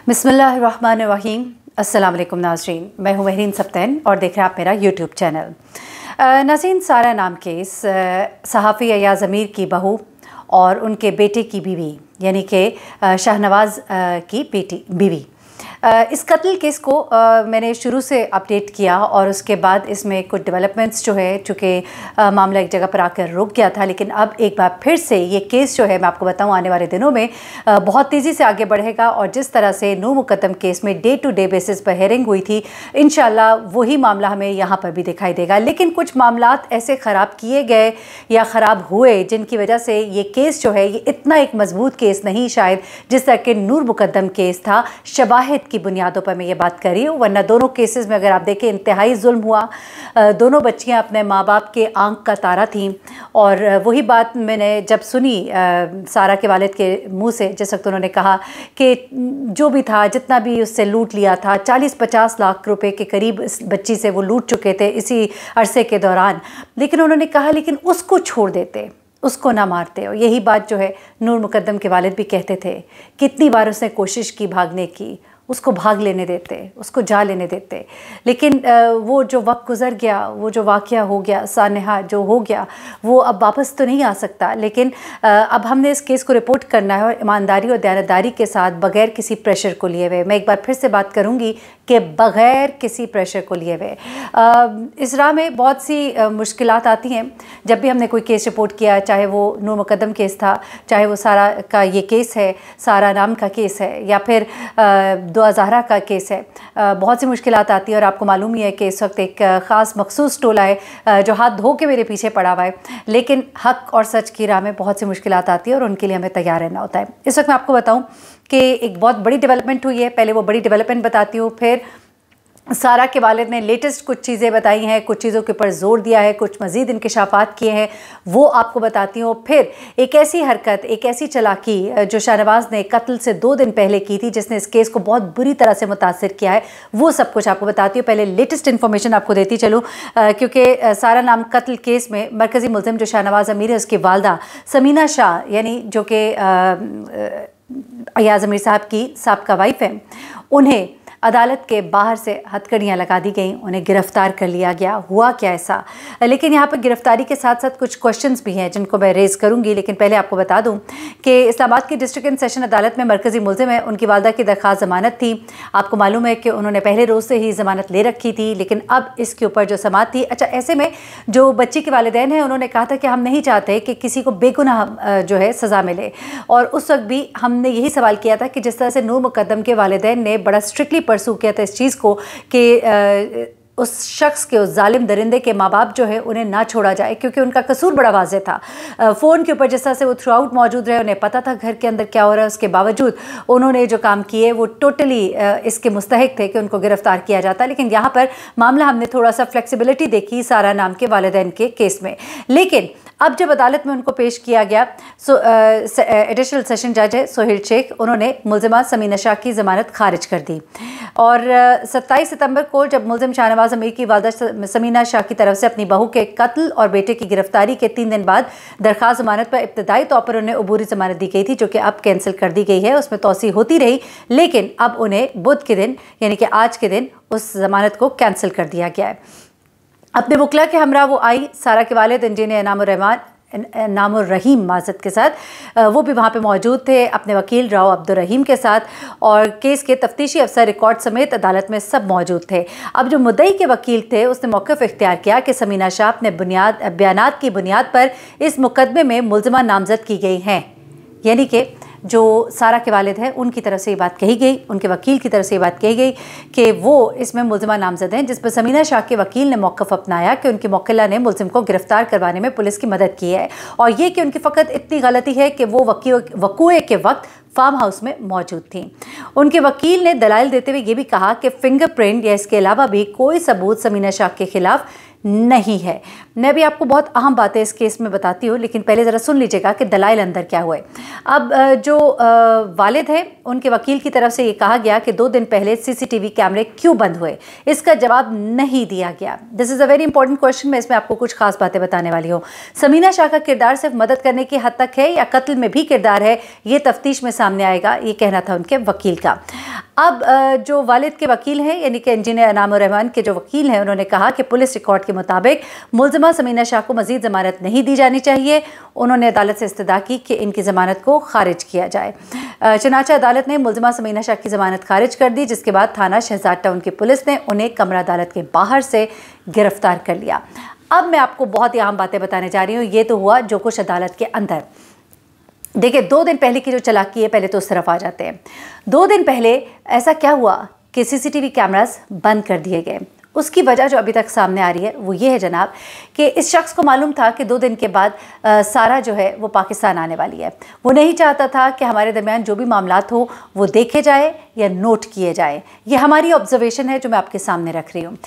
बिस्मिल्लाहिर्रहमानिर्रहीम। अस्सलाम वालेकुम नाज़रीन, मैं हूँ महरीन सब्तैन और देख रहे हैं आप मेरा यूट्यूब चैनल। नाज़रीन, सारा नाम केस सहाफ़ी अयाज़ अमीर की बहू और उनके बेटे की बीवी यानी कि शाहनवाज़ की बीवी, इस कत्ल केस को मैंने शुरू से अपडेट किया और उसके बाद इसमें कुछ डेवलपमेंट्स जो है, चूँकि मामला एक जगह पर आकर रुक गया था, लेकिन अब एक बार फिर से ये केस जो है, मैं आपको बताऊं, आने वाले दिनों में बहुत तेज़ी से आगे बढ़ेगा। और जिस तरह से नूर मुकद्दम केस में डे टू डे बेसिस पर हेयरिंग हुई थी, इंशाल्लाह वही मामला हमें यहाँ पर भी दिखाई देगा। लेकिन कुछ मामलात ऐसे ख़राब किए गए या ख़राब हुए जिनकी वजह से ये केस जो है, ये इतना एक मजबूत केस नहीं शायद जिस तरह के नूर मुकद्दम केस था। शवाहिद की बुनियादों पर मैं ये बात कर रही हूँ, वरना दोनों केसेस में अगर आप देखें इंतहाई जुल्म हुआ। दोनों बच्चियाँ अपने माँ बाप के आंख का तारा थीं। और वही बात मैंने जब सुनी सारा के वालिद के मुंह से, जिस वक्त उन्होंने कहा कि जो भी था, जितना भी उससे लूट लिया था, 40-50 लाख रुपए के करीब इस बच्ची से वो लूट चुके थे इसी अरसे के दौरान। लेकिन उन्होंने कहा लेकिन उसको छोड़ देते, उसको ना मारते। और यही बात जो है नूर मुकद्दम के वालिद भी कहते थे। कितनी बार उसने कोशिश की भागने की, उसको भाग लेने देते, उसको जा लेने देते, लेकिन वो जो वक्त गुज़र गया, वो जो वाक़या हो गया, सानहा जो हो गया, वो अब वापस तो नहीं आ सकता। लेकिन अब हमने इस केस को रिपोर्ट करना है और ईमानदारी और दयानतदारी के साथ, बग़ैर किसी प्रेशर को लिए हुए। मैं एक बार फिर से बात करूँगी कि बग़ैर किसी प्रेशर को लिए हुए। इस राह में बहुत सी मुश्किलात आती हैं जब भी हमने कोई केस रिपोर्ट किया, चाहे वो नूर मुकद्दम केस था, चाहे वो सारा का ये केस है, सारा नाम का केस है, या फिर ज़हरा का केस है। बहुत सी मुश्किलात आती है और आपको मालूम ही है कि इस वक्त एक ख़ास मखसूस टोला है जो हाथ धो के मेरे पीछे पड़ा हुआ है। लेकिन हक़ और सच की राह में बहुत सी मुश्किलात आती है और उनके लिए हमें तैयार रहना होता है। इस वक्त मैं आपको बताऊं कि एक बहुत बड़ी डेवलपमेंट हुई है। पहले वो बड़ी डेवलपमेंट बताती हूँ, फिर सारा के वालिद ने लेटेस्ट कुछ चीज़ें बताई हैं, कुछ चीज़ों के ऊपर जोर दिया है, कुछ मज़ीद इंकशाफात किए हैं, वो आपको बताती हूँ। फिर एक ऐसी हरकत, एक ऐसी चालाकी जो शाहनवाज़ ने कत्ल से 2 दिन पहले की थी, जिसने इस केस को बहुत बुरी तरह से मुतासिर किया है, वो सब कुछ आपको बताती हूँ। पहले लेटेस्ट इन्फॉर्मेशन आपको देती चलूँ, क्योंकि सारा नाम कत्ल केस में मरकज़ी मुल्ज़िम जो शाहनवाज़ अमीर है, उसकी वालदा समीना शाह, यानी जो कि अयाज़ अमीर साहब की साबका वाइफ है, उन्हें अदालत के बाहर से हथकड़ियाँ लगा दी गई, उन्हें गिरफ़्तार कर लिया गया। हुआ क्या ऐसा? लेकिन यहाँ पर गिरफ़्तारी के साथ साथ कुछ क्वेश्चंस भी हैं जिनको मैं रेज़ करूँगी। लेकिन पहले आपको बता दूँ कि इस्लामाबाद की डिस्ट्रिक्ट एंड सेशन अदालत में मरकज़ी मुल्ज़िम है, उनकी वालदा की दरख्वास्त ज़मानत थी। आपको मालूम है कि उन्होंने पहले रोज़ से ही ज़मानत ले रखी थी, लेकिन अब इसके ऊपर जो समाअत थी, अच्छा, ऐसे में जो बच्ची के वालिदैन हैं, उन्होंने कहा था कि हम नहीं चाहते कि किसी को बेगुनाह जो है सज़ा मिले। और उस वक्त भी हमने यही सवाल किया था कि जिस तरह से नूर मुकद्दम के वालिदैन ने बड़ा स्ट्रिक्टली परसू किया था इस चीज़ को कि उस शख्स के, उस जालिम दरिंदे के माँ बाप जो है उन्हें ना छोड़ा जाए, क्योंकि उनका कसूर बड़ा वाज़ेह था। फ़ोन के ऊपर जिस तरह से वो थ्रू आउट मौजूद रहे, उन्हें पता था घर के अंदर क्या हो रहा है, उसके बावजूद उन्होंने जो काम किए वो टोटली इसके मुस्तहिक थे कि उनको गिरफ़्तार किया जाता। लेकिन यहाँ पर मामला हमने थोड़ा सा फ्लेक्सिबिलिटी देखी सारा नाम के वालिदैन के केस में। लेकिन अब जब अदालत में उनको पेश किया गया, एडिशनल सेशन जज है सोहेल शेख, उन्होंने मुल्ज़िमा समीना शाह की ज़मानत खारिज कर दी। और 27 सितंबर को जब मुल्ज़िम शाहनवाज़ अमीर की वालदा समीना शाह की तरफ से अपनी बहू के कत्ल और बेटे की गिरफ्तारी के 3 दिन बाद दरख्वास्त ज़मानत पर इब्तदाई तौर पर उन्हें अबूरी ज़मानत दी गई थी, जो कि अब कैंसिल कर दी गई है। उसमें तोसी होती रही, लेकिन अब उन्हें बुध के दिन यानी कि आज के दिन उस ज़मानत को कैंसिल कर दिया गया है। अपने वकला के हमरा वो आई, सारा के वालिद इंजीनियर नामुर रहीम माज़त के साथ, वो भी वहाँ पे मौजूद थे अपने वकील राव अब्दुल रहीम के साथ, और केस के तफ्तीशी अफसर रिकॉर्ड समेत अदालत में सब मौजूद थे। अब जो मुद्दई के वकील थे, उसने मौक़िफ़ इख्तियार किया कि समीना शाह अपने बयानात की बुनियाद पर इस मुकदमे में मुल्ज़िमा नामज़द की गई हैं। यानी कि जो सारा के वालिद हैं, उनकी तरफ से ये बात कही गई, उनके वकील की तरफ से ये बात कही गई कि वो इसमें मुल्ज़िमा नामज़द हैं, जिस पर समीना शाह के वकील ने मौक़िफ़ अपनाया कि उनकी मुवक्किला ने मुल्ज़िम को गिरफ़्तार करवाने में पुलिस की मदद की है, और ये कि उनकी फ़कत इतनी गलती है कि वो वक़ूए के वक्त फार्म हाउस में मौजूद थी। उनके वकील ने दलाइल देते हुए ये भी कहा कि फिंगरप्रिंट या इसके अलावा भी कोई सबूत समीना शाह के ख़िलाफ़ नहीं है। मैं भी आपको बहुत अहम बातें इस केस में बताती हूँ, लेकिन पहले ज़रा सुन लीजिएगा कि दलाइल अंदर क्या हुए। अब जो वालिद हैं, उनके वकील की तरफ से ये कहा गया कि 2 दिन पहले CCTV कैमरे क्यों बंद हुए, इसका जवाब नहीं दिया गया। This is a very important question. मैं इसमें आपको कुछ खास बातें बताने वाली हूँ। समीना शाह का किरदार सिर्फ मदद करने की हद तक है या कत्ल में भी किरदार है, ये तफ्तीश में सामने आएगा, ये कहना था उनके वकील का। अब जो वालिद के वकील हैं यानी कि इंजीनियर इनामुर रहमान के जो वकील हैं, उन्होंने कहा कि पुलिस रिकॉर्ड के मुताबिक मुल्ज़िमा समीना शाह को मज़ीद ज़मानत नहीं दी जानी चाहिए। उन्होंने अदालत से इस्तदा की कि इनकी ज़मानत को खारिज किया जाए। चनाचा अदालत ने मुल्ज़िमा समीना शाह की ज़मानत खारिज कर दी, जिसके बाद थाना शहजाद टाउन की पुलिस ने उन्हें कमरा अदालत के बाहर से गिरफ्तार कर लिया। अब मैं आपको बहुत ही अहम बातें बताने जा रही हूँ। ये तो हुआ जो कुछ अदालत के अंदर। देखिए, 2 दिन पहले की जो चालाकी है, पहले तो उस तरफ आ जाते हैं। 2 दिन पहले ऐसा क्या हुआ कि सीसीटीवी कैमरास बंद कर दिए गए। उसकी वजह जो अभी तक सामने आ रही है वो ये है जनाब कि इस शख्स को मालूम था कि 2 दिन के बाद सारा जो है वो पाकिस्तान आने वाली है। वो नहीं चाहता था कि हमारे दरमियान जो भी मामलात हो वो देखे जाए या नोट किए जाए। ये हमारी ऑब्जर्वेशन है जो मैं आपके सामने रख रही हूँ।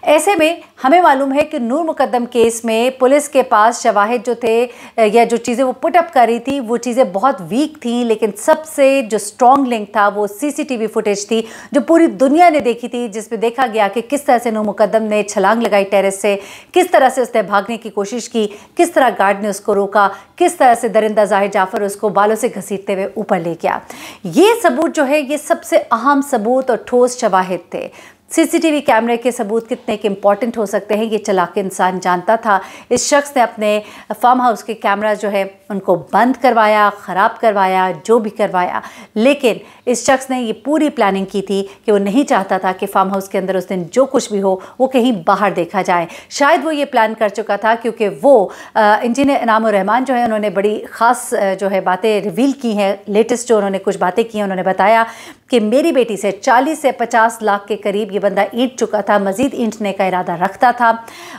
ऐसे में हमें मालूम है कि नूर मुकद्दम केस में पुलिस के पास शवाहिद जो थे या जो चीज़ें वो पुट अप कर रही थी वो चीज़ें बहुत वीक थी, लेकिन सबसे जो स्ट्रॉन्ग लिंक था वो सीसीटीवी फुटेज थी जो पूरी दुनिया ने देखी थी, जिसमें देखा गया कि किस तरह से नूर मुकद्दम ने छलांग लगाई टेरेस से, किस तरह से उसने भागने की कोशिश की, किस तरह गार्ड ने उसको रोका, किस तरह से दरिंदा ज़ाहिर जाफ़र उसको बालों से घसीटते हुए ऊपर ले गया। ये सबूत जो है ये सबसे अहम सबूत और ठोस शवाहिद थे। सीसीटीवी कैमरे के सबूत कितने के इंपॉर्टेंट हो सकते हैं ये चालाक इंसान जानता था। इस शख्स ने अपने फार्म हाउस के कैमरा जो है उनको बंद करवाया, ख़राब करवाया, जो भी करवाया, लेकिन इस शख्स ने ये पूरी प्लानिंग की थी कि वो नहीं चाहता था कि फार्म हाउस के अंदर उस दिन जो कुछ भी हो वो कहीं बाहर देखा जाए। शायद वो ये प्लान कर चुका था क्योंकि वो इंजीनियर इनामुर रहमान जो है उन्होंने बड़ी ख़ास जो है बातें रिवील की हैं। लेटेस्ट जो उन्होंने कुछ बातें की हैं, उन्होंने बताया कि मेरी बेटी से 40 से 50 लाख के करीब ये बंदा ईंट चुका था, मज़ीद ईंटने का इरादा रखता था।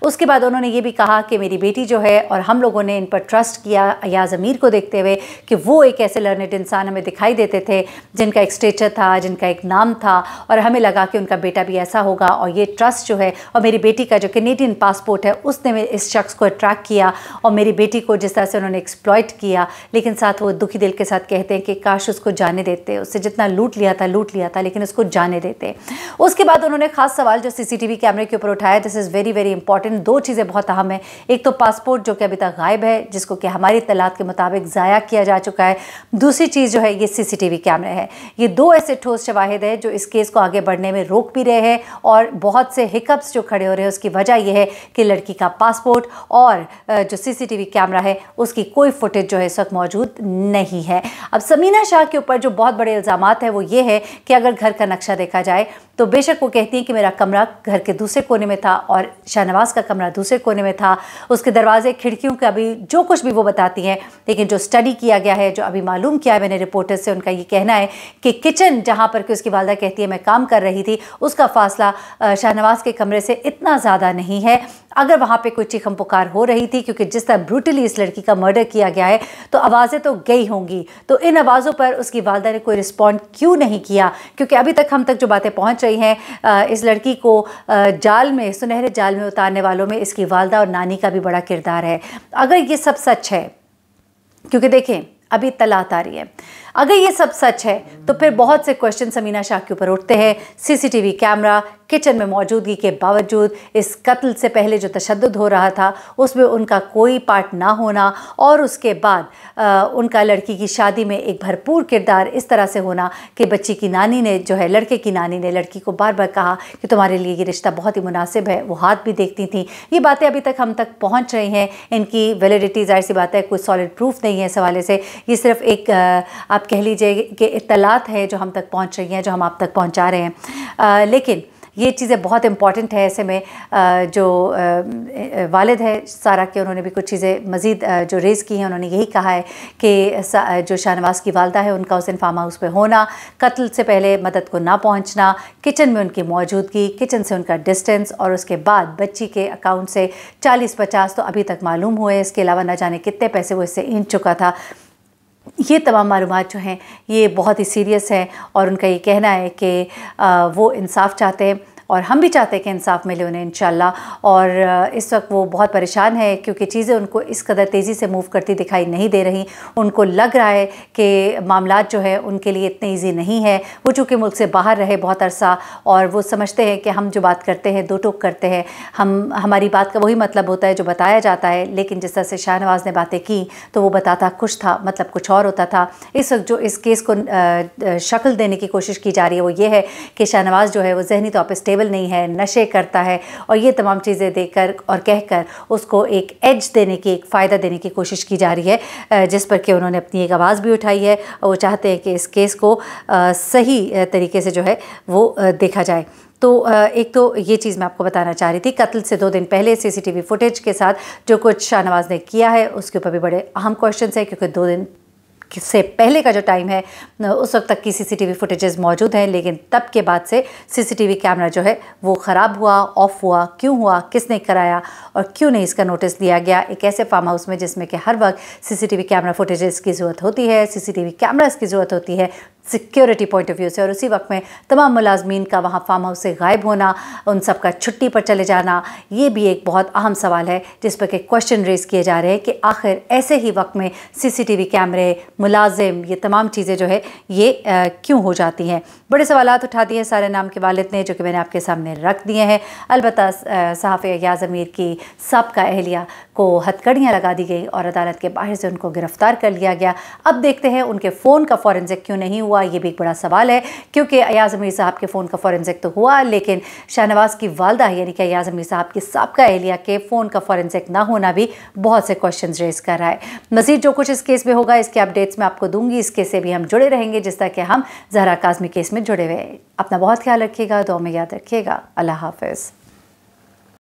उसके बाद उन्होंने ये भी कहा कि मेरी बेटी जो है और हम लोगों ने इन पर ट्रस्ट किया अयाज़ अमीर को देखते हुए कि वो एक ऐसे लर्नेड इंसान हमें दिखाई देते थे जिनका एक स्टेचर था, जिनका एक नाम था, और हमें लगा कि उनका बेटा भी ऐसा होगा। और ये ट्रस्ट जो है और मेरी बेटी का जो कैनेडियन पासपोर्ट है उसने इस शख्स को अट्रैक्ट किया और मेरी बेटी को जिस तरह से उन्होंने एक्सप्लॉइट किया, लेकिन साथ वो दुखी दिल के साथ कहते हैं कि काश उसको जाने देते, उससे जितना लूट लिया था लेकिन उसको जाने देते। उसके बाद उन्होंने खास सवाल जो सीसीटीवी कैमरे के ऊपर उठाया, this is very very important. 2 चीज़ें बहुत अहम है। एक तो पासपोर्ट जो कि अभी तक गायब है, जिसको कि हमारी इत्तलात के मुताबिक ज़ाया किया जा चुका है। दूसरी चीज़ जो है ये सीसीटीवी कैमरे है। ये 2 ऐसे ठोस शवाहिद है जो इस केस को आगे बढ़ने में रोक भी रहे हैं और बहुत से हिकअप्स जो खड़े हो रहे हैं उसकी वजह यह है कि लड़की का पासपोर्ट और जो सीसीटीवी कैमरा है उसकी कोई फुटेज जो है इस वक्त मौजूद नहीं है। अब समीना शाह के ऊपर जो बहुत बड़े इल्ज़ामात है वो ये है कि अगर घर का नक्शा देखा जाए तो बेशक वो कहती हैं कि मेरा कमरा घर के दूसरे कोने में था और शाहनवाज का कमरा दूसरे कोने में था, उसके दरवाजे खिड़कियों का भी जो कुछ भी वो बताती हैं, लेकिन जो स्टडी किया गया है, जो अभी मालूम किया है मैंने रिपोर्टर से, उनका ये कहना है कि किचन जहाँ पर कि उसकी वालदा कहती है मैं काम कर रही थी, उसका फासला शाहनवाज के कमरे से इतना ज़्यादा नहीं है। अगर वहाँ पे कोई चीखम पुकार हो रही थी, क्योंकि जिस तरह ब्रूटली इस लड़की का मर्डर किया गया है, तो आवाज़ें तो गई होंगी, तो इन आवाज़ों पर उसकी वालदा ने कोई रिस्पॉन्ड क्यों नहीं किया? क्योंकि अभी तक हम तक जो बातें पहुँच रही हैं, इस लड़की को जाल में, सुनहरे जाल में उतारने वालों में इसकी वालदा और नानी का भी बड़ा किरदार है। अगर ये सब सच है, क्योंकि देखें अभी तलात आ रही है, अगर ये सब सच है तो फिर बहुत से क्वेश्चन समीना शाह के ऊपर उठते हैं। सीसीटीवी कैमरा किचन में मौजूदगी के बावजूद इस कत्ल से पहले जो तशद्दुद हो रहा था उसमें उनका कोई पार्ट ना होना, और उसके बाद उनका लड़की की शादी में एक भरपूर किरदार इस तरह से होना कि बच्ची की नानी ने जो है, लड़के की नानी ने लड़की को बार बार कहा कि तुम्हारे लिए ये रिश्ता बहुत ही मुनासिब है, वो हाथ भी देखती थी। ये बातें अभी तक हम तक पहुँच रही हैं, इनकी वैलिडिटी जाहिर सी बात है कोई सॉलिड प्रूफ नहीं है इस हवाले से। ये सिर्फ एक आप कह लीजिए कि इत्तलात है जो हम तक पहुंच रही हैं, जो हम आप तक पहुंचा रहे हैं, लेकिन ये चीज़ें बहुत इंपॉर्टेंट है। ऐसे में जो वालिद है सारा के, उन्होंने भी कुछ चीज़ें मज़ीद जो रेज़ की हैं, उन्होंने यही कहा है कि जो शाहनवाज की वालदा है उनका उस दिन फार्म हाउस पे होना, कत्ल से पहले मदद को ना पहुंचना, किचन में उनकी मौजूदगी, किचन से उनका डिस्टेंस, और उसके बाद बच्ची के अकाउंट से 40-50 तो अभी तक मालूम हुए, इसके अलावा न जाने कितने पैसे वो इससे इन चुका था। ये तमाम मालूमात जो हैं ये बहुत ही सीरियस हैं और उनका ये कहना है कि वो इंसाफ चाहते हैं और हम भी चाहते हैं कि इंसाफ मिले उन्हें इंशाल्लाह। और इस वक्त वो बहुत परेशान है क्योंकि चीज़ें उनको इस कदर तेज़ी से मूव करती दिखाई नहीं दे रही। उनको लग रहा है कि मामलात जो है उनके लिए इतने ईजी नहीं है। वो चूँकि मुल्क से बाहर रहे बहुत अरसा और वो समझते हैं कि हम जो बात करते हैं दो टोक करते हैं, हमारी बात का वही मतलब होता है जो बताया जाता है। लेकिन जिस तरह से शाहनवाज़ ने बातें की तो वो बताता कुछ था, मतलब कुछ और होता था। इस वक्त जो इस केस को शक्ल देने की कोशिश की जा रही है वो ये है कि शाहनवाज़ जो है वो जहनी तौर पर स्टेबल नहीं है, नशे करता है, और ये तमाम चीज़ें देकर और कहकर उसको एक एज देने की, एक फ़ायदा देने की कोशिश की जा रही है, जिस पर कि उन्होंने अपनी एक आवाज़ भी उठाई है। और वो चाहते हैं कि इस केस को सही तरीके से जो है वो देखा जाए। तो एक तो ये चीज़ मैं आपको बताना चाह रही थी। कत्ल से 2 दिन पहले सीसीटीवी फुटेज के साथ जो कुछ शाहनवाज़ ने किया है उसके ऊपर भी बड़े अहम क्वेश्चंस हैं, क्योंकि 2 दिन से पहले का जो टाइम है उस वक्त तक की सीसीटीवी फुटेजेस मौजूद हैं, लेकिन तब के बाद से सीसीटीवी कैमरा जो है वो ख़राब हुआ, ऑफ हुआ, क्यों हुआ, किसने कराया और क्यों नहीं इसका नोटिस दिया गया। एक ऐसे फार्म हाउस में जिसमें कि हर वक्त सीसीटीवी कैमरा फुटेजेस की ज़रूरत होती है, सीसीटीवी कैमरास की ज़रूरत होती है सिक्योरिटी पॉइंट ऑफ व्यू से, और उसी वक्त में तमाम मुलाजमीन का वहाँ फार्म हाउस से गायब होना, उन सब का छुट्टी पर चले जाना, ये भी एक बहुत अहम सवाल है जिस पर के क्वेश्चन रेज किए जा रहे हैं कि आखिर ऐसे ही वक्त में सीसीटीवी कैमरे, मुलाजिम, ये तमाम चीज़ें जो है ये क्यों हो जाती हैं। बड़े सवालात उठा दिए सारे नाम के वालिद ने, जो कि मैंने आपके सामने रख दिए हैं। अलबत्ता सहाफ़ी अय्याज़ अमीर की साबका अहलिया को हथकड़ियाँ लगा दी गई और अदालत के बाहर से उनको गिरफ्तार कर लिया गया। अब देखते हैं उनके फ़ोन का फॉरेंसिक क्यों नहीं हुआ, ये भी एक बड़ा सवाल है, क्योंकि अय्याज़ अमीर साहब के फ़ोन का फॉरेंसिक तो हुआ, लेकिन शाहनवाज़ की वालदा यानी कि अय्याज़ अमीर साहब की साबका अहलिया के फ़ोन का फॉरेंसिक ना होना भी बहुत से क्वेश्चन रेज कर रहा है। मज़ीद जो कुछ इस केस में होगा इसके अपडेट्स मैं आपको दूंगी। इस केस से भी हम जुड़े रहेंगे जिस तरह के हम ज़हरा काज़मी केस में जुड़े हुए। अपना बहुत ख्याल रखिएगा, दुआ में याद रखिएगा। अल्लाह हाफ़िज़।